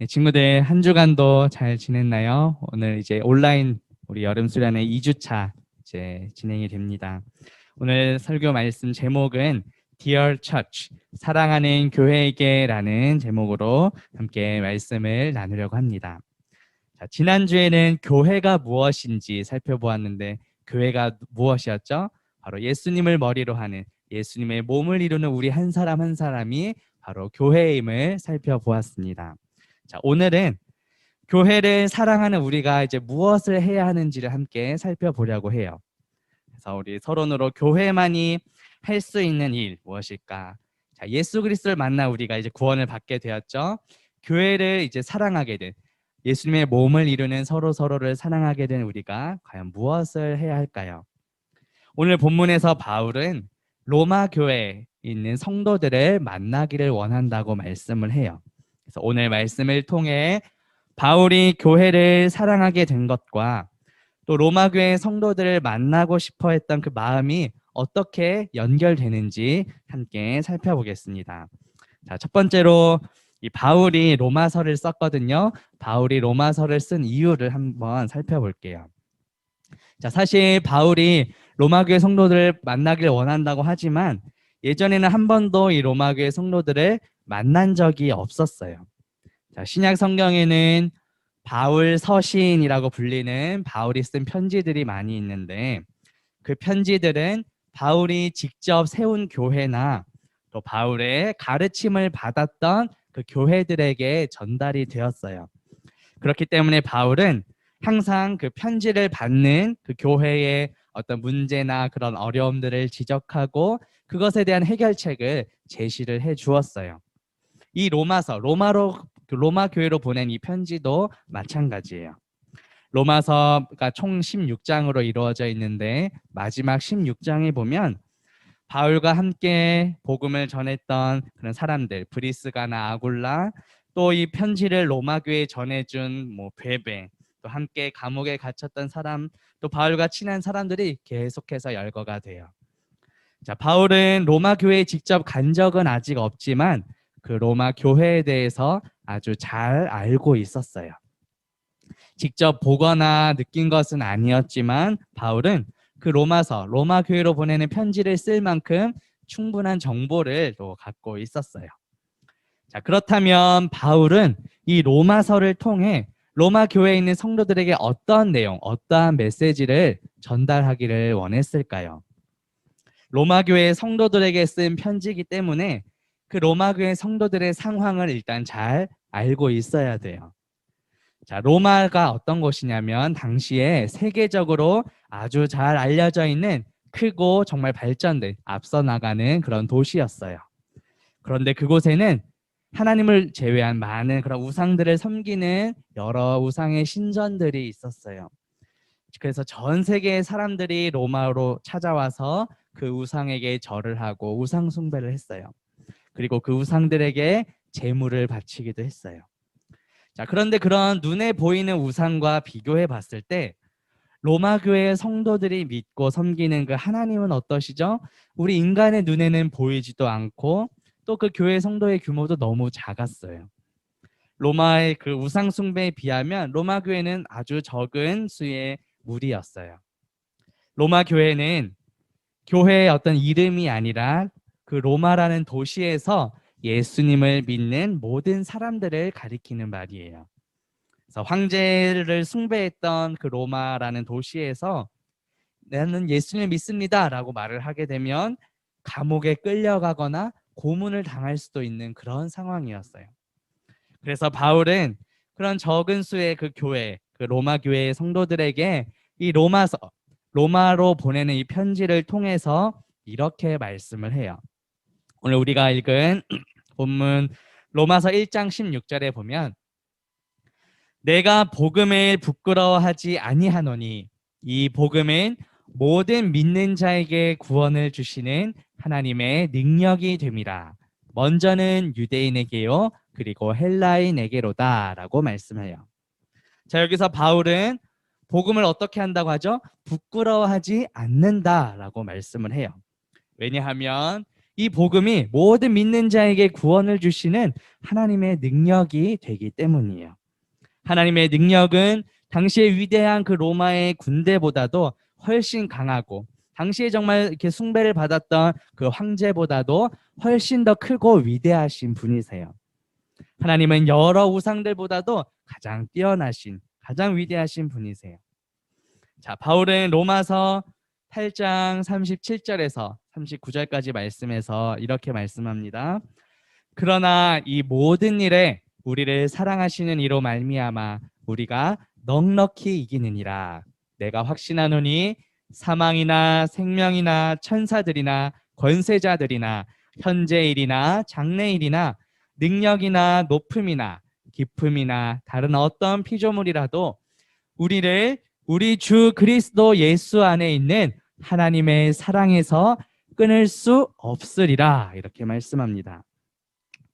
네, 친구들 한 주간도 잘 지냈나요? 오늘 이제 온라인 우리 여름 수련회 2주차 이제 진행이 됩니다. 오늘 설교 말씀 제목은 Dear Church, 사랑하는 교회에게라는 제목으로 함께 말씀을 나누려고 합니다. 자, 지난주에는 교회가 무엇인지 살펴보았는데 교회가 무엇이었죠? 바로 예수님을 머리로 하는 예수님의 몸을 이루는 우리 한 사람 한 사람이 바로 교회임을 살펴보았습니다. 자, 오늘은 교회를 사랑하는 우리가 이제 무엇을 해야 하는지를 함께 살펴보려고 해요. 그래서 우리 서론으로 교회만이 할 수 있는 일 무엇일까? 자, 예수 그리스도를 만나 우리가 이제 구원을 받게 되었죠. 교회를 이제 사랑하게 된 예수님의 몸을 이루는 서로를 사랑하게 된 우리가 과연 무엇을 해야 할까요? 오늘 본문에서 바울은 로마 교회에 있는 성도들을 만나기를 원한다고 말씀을 해요. 그래서 오늘 말씀을 통해 바울이 교회를 사랑하게 된 것과 또 로마 교회 성도들을 만나고 싶어 했던 그 마음이 어떻게 연결되는지 함께 살펴보겠습니다. 자, 첫 번째로 이 바울이 로마서를 썼거든요. 바울이 로마서를 쓴 이유를 한번 살펴볼게요. 자, 사실 바울이 로마 교회 성도들을 만나길 원한다고 하지만 예전에는 한 번도 이 로마 교회 성도들을 만난 적이 없었어요. 자, 신약 성경에는 바울 서신이라고 불리는 바울이 쓴 편지들이 많이 있는데 그 편지들은 바울이 직접 세운 교회나 또 바울의 가르침을 받았던 그 교회들에게 전달이 되었어요. 그렇기 때문에 바울은 항상 그 편지를 받는 그 교회의 어떤 문제나 그런 어려움들을 지적하고 그것에 대한 해결책을 제시를 해 주었어요. 이 로마서, 로마 교회로 보낸 이 편지도 마찬가지예요. 로마서가 총 16장으로 이루어져 있는데 마지막 16장에 보면 바울과 함께 복음을 전했던 그런 사람들, 브리스가나 아굴라, 또 이 편지를 로마 교회에 전해준 베베, 또 함께 감옥에 갇혔던 사람, 또 바울과 친한 사람들이 계속해서 열거가 돼요. 자, 바울은 로마 교회에 직접 간 적은 아직 없지만 그 로마 교회에 대해서 아주 잘 알고 있었어요. 직접 보거나 느낀 것은 아니었지만 바울은 그 로마서, 로마 교회로 보내는 편지를 쓸 만큼 충분한 정보를 또 갖고 있었어요. 자, 그렇다면 바울은 이 로마서를 통해 로마 교회에 있는 성도들에게 어떤 내용, 어떠한 메시지를 전달하기를 원했을까요? 로마 교회 성도들에게 쓴 편지이기 때문에 그 로마 교회 성도들의 상황을 일단 잘 알고 있어야 돼요. 자, 로마가 어떤 곳이냐면 당시에 세계적으로 아주 잘 알려져 있는 크고 정말 발전된 앞서 나가는 그런 도시였어요. 그런데 그곳에는 하나님을 제외한 많은 그런 우상들을 섬기는 여러 우상의 신전들이 있었어요. 그래서 전 세계의 사람들이 로마로 찾아와서 그 우상에게 절을 하고 우상 숭배를 했어요. 그리고 그 우상들에게 제물을 바치기도 했어요. 자, 그런데 그런 눈에 보이는 우상과 비교해 봤을 때 로마 교회의 성도들이 믿고 섬기는 그 하나님은 어떠시죠? 우리 인간의 눈에는 보이지도 않고 또 그 교회 성도의 규모도 너무 작았어요. 로마의 그 우상 숭배에 비하면 로마 교회는 아주 적은 수의 무리였어요. 로마 교회는 교회의 어떤 이름이 아니라 그 로마라는 도시에서 예수님을 믿는 모든 사람들을 가리키는 말이에요. 그래서 황제를 숭배했던 그 로마라는 도시에서 나는 예수님을 믿습니다라고 말을 하게 되면 감옥에 끌려가거나 고문을 당할 수도 있는 그런 상황이었어요. 그래서 바울은 그런 적은 수의 그 교회, 그 로마 교회의 성도들에게 이 로마서, 로마로 보내는 이 편지를 통해서 이렇게 말씀을 해요. 오늘 우리가 읽은 본문 로마서 1장 16절에 보면 내가 복음을 부끄러워하지 아니하노니 이 복음은 모든 믿는 자에게 구원을 주시는 하나님의 능력이 됨이라. 먼저는 유대인에게요 그리고 헬라인에게로다 라고 말씀해요. 자, 여기서 바울은 복음을 어떻게 한다고 하죠? 부끄러워하지 않는다라고 말씀을 해요. 왜냐하면 이 복음이 모든 믿는 자에게 구원을 주시는 하나님의 능력이 되기 때문이에요. 하나님의 능력은 당시에 위대한 그 로마의 군대보다도 훨씬 강하고, 당시에 정말 이렇게 숭배를 받았던 그 황제보다도 훨씬 더 크고 위대하신 분이세요. 하나님은 여러 우상들보다도 가장 뛰어나신, 가장 위대하신 분이세요. 자, 바울은 로마서 8장 37절에서 39절까지 말씀에서 이렇게 말씀합니다. 그러나 이 모든 일에 우리를 사랑하시는 이로 말미암아 우리가 넉넉히 이기느니라. 내가 확신하노니 사망이나 생명이나 천사들이나 권세자들이나 현재일이나 장래일이나 능력이나 높음이나 깊음이나 다른 어떤 피조물이라도 우리를 우리 주 그리스도 예수 안에 있는 하나님의 사랑에서 끊을 수 없으리라. 이렇게 말씀합니다.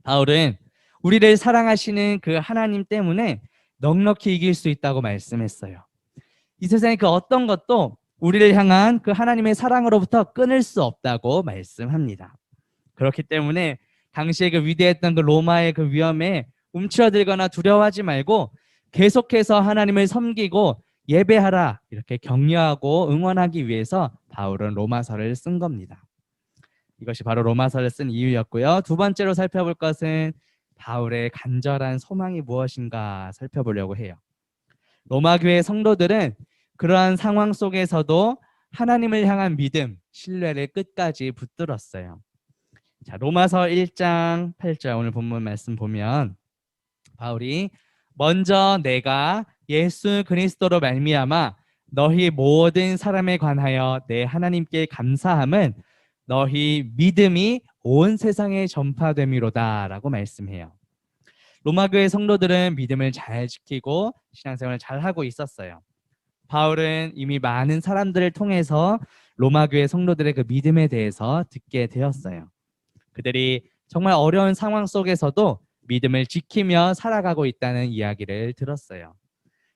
바울은 우리를 사랑하시는 그 하나님 때문에 넉넉히 이길 수 있다고 말씀했어요. 이 세상의 그 어떤 것도 우리를 향한 그 하나님의 사랑으로부터 끊을 수 없다고 말씀합니다. 그렇기 때문에 당시에 그 위대했던 그 로마의 그 위험에 움츠러들거나 두려워하지 말고 계속해서 하나님을 섬기고 예배하라, 이렇게 격려하고 응원하기 위해서 바울은 로마서를 쓴 겁니다. 이것이 바로 로마서를 쓴 이유였고요. 두 번째로 살펴볼 것은 바울의 간절한 소망이 무엇인가 살펴보려고 해요. 로마 교회 성도들은 그러한 상황 속에서도 하나님을 향한 믿음, 신뢰를 끝까지 붙들었어요. 자, 로마서 1장 8절 오늘 본문 말씀 보면 바울이 먼저 내가 예수 그리스도로 말미암아 너희 모든 사람에 관하여 내 하나님께 감사함은 너희 믿음이 온 세상에 전파됨이로다 라고 말씀해요. 로마 교회 성도들은 믿음을 잘 지키고 신앙생활을 잘 하고 있었어요. 바울은 이미 많은 사람들을 통해서 로마 교회 성도들의 그 믿음에 대해서 듣게 되었어요. 그들이 정말 어려운 상황 속에서도 믿음을 지키며 살아가고 있다는 이야기를 들었어요.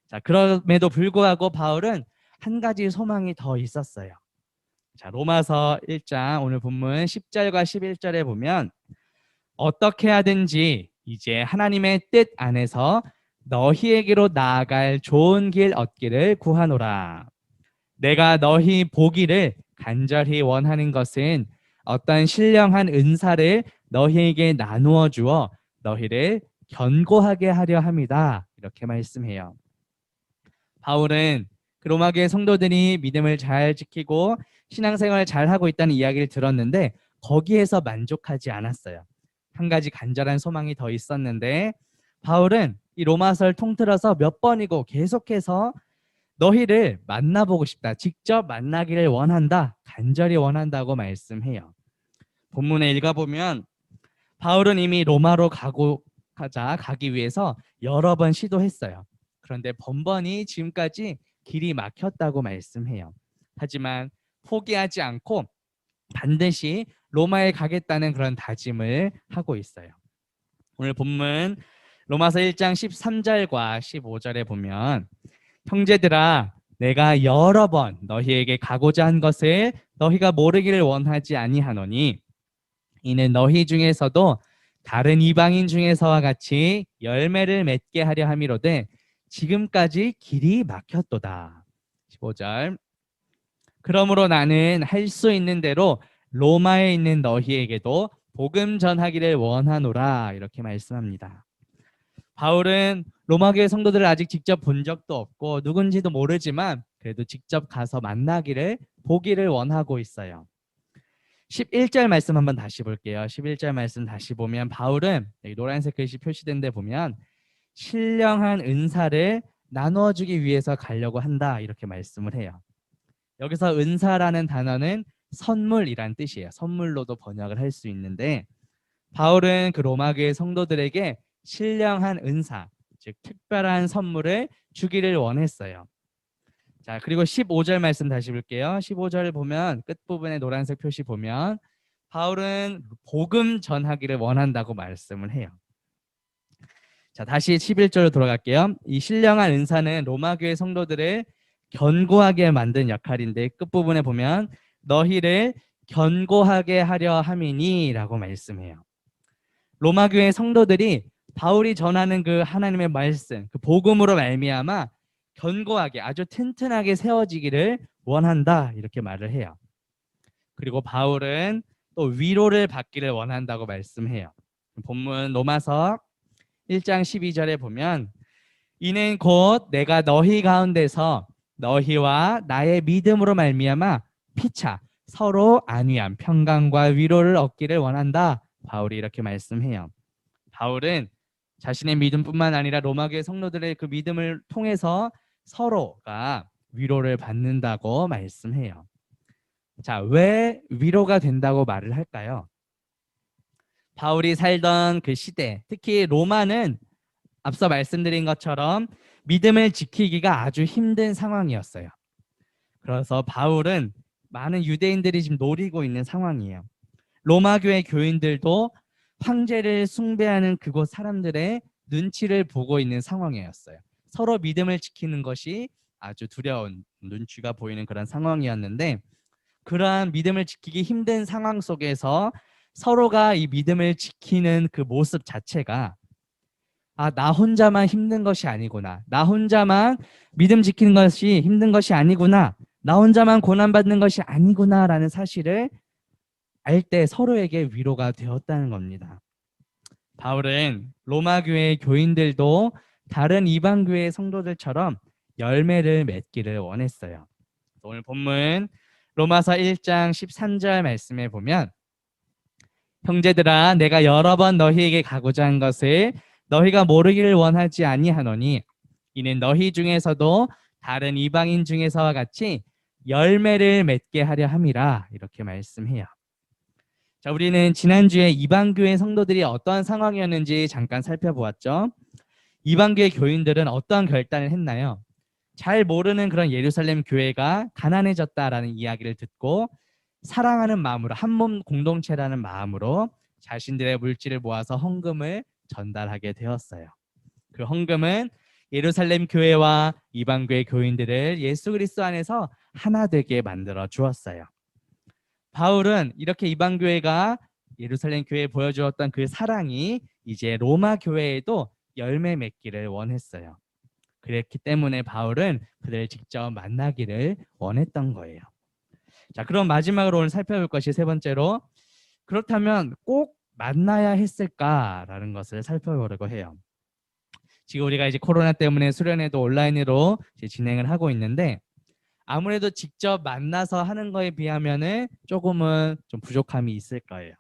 자, 그럼에도 불구하고 바울은 한 가지 소망이 더 있었어요. 자, 로마서 1장 오늘 본문 10절과 11절에 보면 어떻게 하든지 이제 하나님의 뜻 안에서 너희에게로 나아갈 좋은 길 얻기를 구하노라. 내가 너희 보기를 간절히 원하는 것은 어떤 신령한 은사를 너희에게 나누어 주어 너희를 견고하게 하려 함이다. 이렇게 말씀해요. 바울은 그 로마교회 성도들이 믿음을 잘 지키고 신앙생활을 잘 하고 있다는 이야기를 들었는데 거기에서 만족하지 않았어요. 한 가지 간절한 소망이 더 있었는데 바울은 이 로마서를 통틀어서 몇 번이고 계속해서 너희를 만나보고 싶다, 직접 만나기를 원한다, 간절히 원한다고 말씀해요. 본문에 읽어보면 바울은 이미 로마로 가기 위해서 여러 번 시도했어요. 그런데 번번이 지금까지 길이 막혔다고 말씀해요. 하지만 포기하지 않고 반드시 로마에 가겠다는 그런 다짐을 하고 있어요. 오늘 본문 로마서 1장 13절과 15절에 보면 형제들아 내가 여러 번 너희에게 가고자 한 것을 너희가 모르기를 원하지 아니하노니 이는 너희 중에서도 다른 이방인 중에서와 같이 열매를 맺게 하려 함이로되 지금까지 길이 막혔도다. 15절 그러므로 나는 할 수 있는 대로 로마에 있는 너희에게도 복음 전하기를 원하노라. 이렇게 말씀합니다. 바울은 로마교회 성도들을 아직 직접 본 적도 없고 누군지도 모르지만 그래도 직접 가서 만나기를 보기를 원하고 있어요. 11절 말씀 한번 다시 볼게요. 11절 말씀 다시 보면 바울은 여기 노란색 글씨 표시된 데 보면 신령한 은사를 나누어 주기 위해서 가려고 한다 이렇게 말씀을 해요. 여기서 은사라는 단어는 선물이란 뜻이에요. 선물로도 번역을 할 수 있는데 바울은 그 로마교회 성도들에게 신령한 은사, 즉 특별한 선물을 주기를 원했어요. 자, 그리고 15절 말씀 다시 볼게요. 15절을 보면 끝부분에 노란색 표시 보면 바울은 복음 전하기를 원한다고 말씀을 해요. 자, 다시 11절로 돌아갈게요. 이 신령한 은사는 로마교회 성도들을 견고하게 만든 역할인데 끝부분에 보면 너희를 견고하게 하려 함이니라고 말씀해요. 로마 교회 성도들이 바울이 전하는 그 하나님의 말씀, 그 복음으로 말미암아 견고하게 아주 튼튼하게 세워지기를 원한다 이렇게 말을 해요. 그리고 바울은 또 위로를 받기를 원한다고 말씀해요. 본문 로마서 1장 12절에 보면 이는 곧 내가 너희 가운데서 너희와 나의 믿음으로 말미암아 피차 서로 안위함 평강과 위로를 얻기를 원한다. 바울이 이렇게 말씀해요. 바울은 자신의 믿음뿐만 아니라 로마교회 성도들의 그 믿음을 통해서 서로가 위로를 받는다고 말씀해요. 자, 왜 위로가 된다고 말을 할까요? 바울이 살던 그 시대, 특히 로마는 앞서 말씀드린 것처럼 믿음을 지키기가 아주 힘든 상황이었어요. 그래서 바울은 많은 유대인들이 지금 노리고 있는 상황이에요. 로마 교회 교인들도 황제를 숭배하는 그곳 사람들의 눈치를 보고 있는 상황이었어요. 서로 믿음을 지키는 것이 아주 두려운 눈치가 보이는 그런 상황이었는데, 그러한 믿음을 지키기 힘든 상황 속에서 서로가 이 믿음을 지키는 그 모습 자체가 나 혼자만 힘든 것이 아니구나. 나 혼자만 믿음 지키는 것이 힘든 것이 아니구나. 나 혼자만 고난받는 것이 아니구나라는 사실을 알 때 서로에게 위로가 되었다는 겁니다. 바울은 로마 교회 교인들도 다른 이방 교회 성도들처럼 열매를 맺기를 원했어요. 오늘 본문 로마서 1장 13절 말씀에 보면 형제들아 내가 여러 번 너희에게 가고자 한 것을 너희가 모르기를 원하지 아니하노니 이는 너희 중에서도 다른 이방인 중에서와 같이 열매를 맺게 하려 함이라 이렇게 말씀해요. 자, 우리는 지난주에 이방교회 성도들이 어떠한 상황이었는지 잠깐 살펴보았죠. 이방교회 교인들은 어떠한 결단을 했나요? 잘 모르는 그런 예루살렘 교회가 가난해졌다라는 이야기를 듣고 사랑하는 마음으로 한몸 공동체라는 마음으로 자신들의 물질을 모아서 헌금을 전달하게 되었어요. 그 헌금은 예루살렘 교회와 이방교회 교인들을 예수 그리스도 안에서 하나 되게 만들어 주었어요. 바울은 이렇게 이방교회가 예루살렘 교회에 보여주었던 그 사랑이 이제 로마 교회에도 열매 맺기를 원했어요. 그랬기 때문에 바울은 그들을 직접 만나기를 원했던 거예요. 자, 그럼 마지막으로 오늘 살펴볼 것이 세 번째로, 그렇다면 꼭 만나야 했을까라는 것을 살펴보려고 해요. 지금 우리가 이제 코로나 때문에 수련회도 온라인으로 이제 진행을 하고 있는데 아무래도 직접 만나서 하는 거에 비하면은 조금은 좀 부족함이 있을 거예요.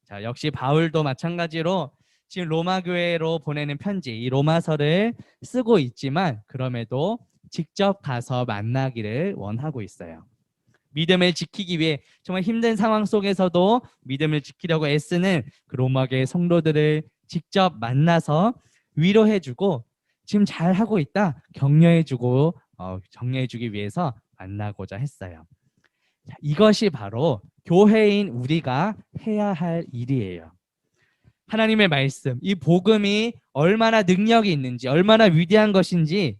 자, 역시 바울도 마찬가지로 지금 로마 교회로 보내는 편지, 이 로마서를 쓰고 있지만 그럼에도 직접 가서 만나기를 원하고 있어요. 믿음을 지키기 위해 정말 힘든 상황 속에서도 믿음을 지키려고 애쓰는 그 로마 교회 성도들을 직접 만나서 위로해주고 지금 잘 하고 있다 격려해주고 격려해주기 위해서 만나고자 했어요. 자, 이것이 바로 교회인 우리가 해야 할 일이에요. 하나님의 말씀, 이 복음이 얼마나 능력이 있는지, 얼마나 위대한 것인지,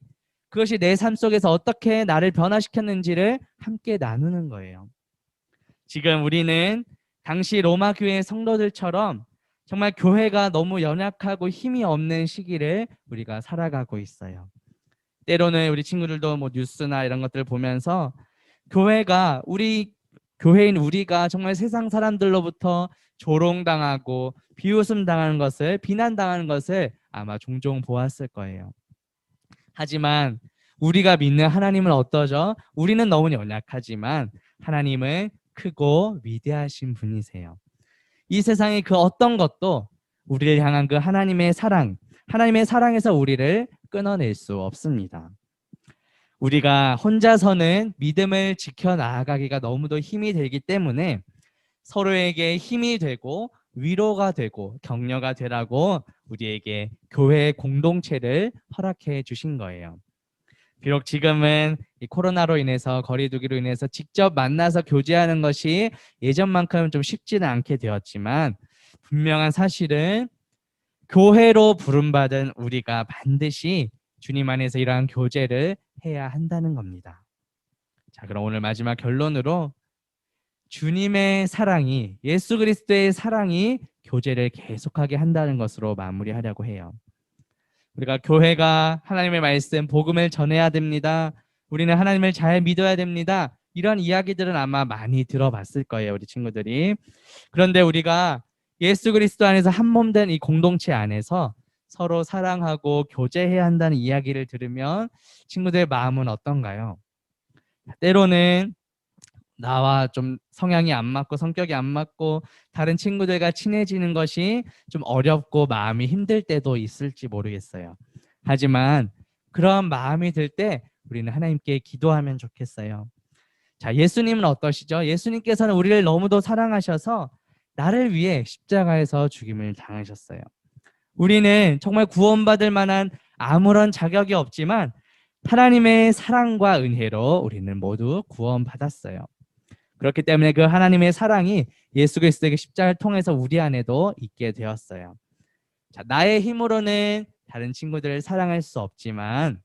그것이 내 삶 속에서 어떻게 나를 변화시켰는지를 함께 나누는 거예요. 지금 우리는 당시 로마 교회 성도들처럼 정말 교회가 너무 연약하고 힘이 없는 시기를 우리가 살아가고 있어요. 때로는 우리 친구들도 뭐 뉴스나 이런 것들을 보면서 교회가 교회인 우리가 정말 세상 사람들로부터 조롱당하고 비웃음 당하는 것을, 비난당하는 것을 아마 종종 보았을 거예요. 하지만 우리가 믿는 하나님은 어떠죠? 우리는 너무 연약하지만 하나님은 크고 위대하신 분이세요. 이 세상의 그 어떤 것도 우리를 향한 그 하나님의 사랑에서 우리를 끊어낼 수 없습니다. 우리가 혼자서는 믿음을 지켜나가기가 너무도 힘이 들기 때문에 서로에게 힘이 되고 위로가 되고 격려가 되라고 우리에게 교회의 공동체를 허락해 주신 거예요. 비록 지금은 이 코로나로 인해서 거리두기로 인해서 직접 만나서 교제하는 것이 예전만큼 좀 쉽지는 않게 되었지만 분명한 사실은 교회로 부름받은 우리가 반드시 주님 안에서 이러한 교제를 해야 한다는 겁니다. 자, 그럼 오늘 마지막 결론으로 주님의 사랑이, 예수 그리스도의 사랑이 교제를 계속하게 한다는 것으로 마무리하려고 해요. 우리가 교회가 하나님의 말씀, 복음을 전해야 됩니다. 우리는 하나님을 잘 믿어야 됩니다. 이런 이야기들은 아마 많이 들어봤을 거예요, 우리 친구들이. 그런데 우리가 예수 그리스도 안에서 한 몸 된 이 공동체 안에서 서로 사랑하고 교제해야 한다는 이야기를 들으면 친구들의 마음은 어떤가요? 때로는 나와 좀 성향이 안 맞고 성격이 안 맞고 다른 친구들과 친해지는 것이 좀 어렵고 마음이 힘들 때도 있을지 모르겠어요. 하지만 그런 마음이 들 때 우리는 하나님께 기도하면 좋겠어요. 자, 예수님은 어떠시죠? 예수님께서는 우리를 너무도 사랑하셔서 나를 위해 십자가에서 죽임을 당하셨어요. 우리는 정말 구원받을 만한 아무런 자격이 없지만 하나님의 사랑과 은혜로 우리는 모두 구원받았어요. 그렇기 때문에 그 하나님의 사랑이 예수 그리스도의 십자가를 통해서 우리 안에도 있게 되었어요. 자, 나의 힘으로는 다른 친구들을 사랑할 수 없지만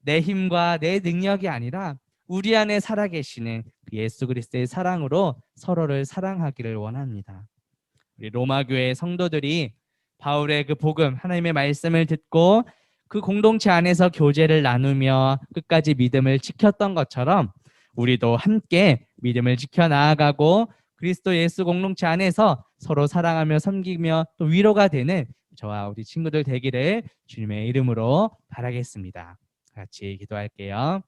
내 힘과 내 능력이 아니라 우리 안에 살아계시는 그 예수 그리스도의 사랑으로 서로를 사랑하기를 원합니다. 우리 로마 교회 성도들이 바울의 그 복음, 하나님의 말씀을 듣고 그 공동체 안에서 교제를 나누며 끝까지 믿음을 지켰던 것처럼 우리도 함께 믿음을 지켜 나아가고 그리스도 예수 공동체 안에서 서로 사랑하며 섬기며 또 위로가 되는 저와 우리 친구들 되기를 주님의 이름으로 바라겠습니다. 같이 기도할게요.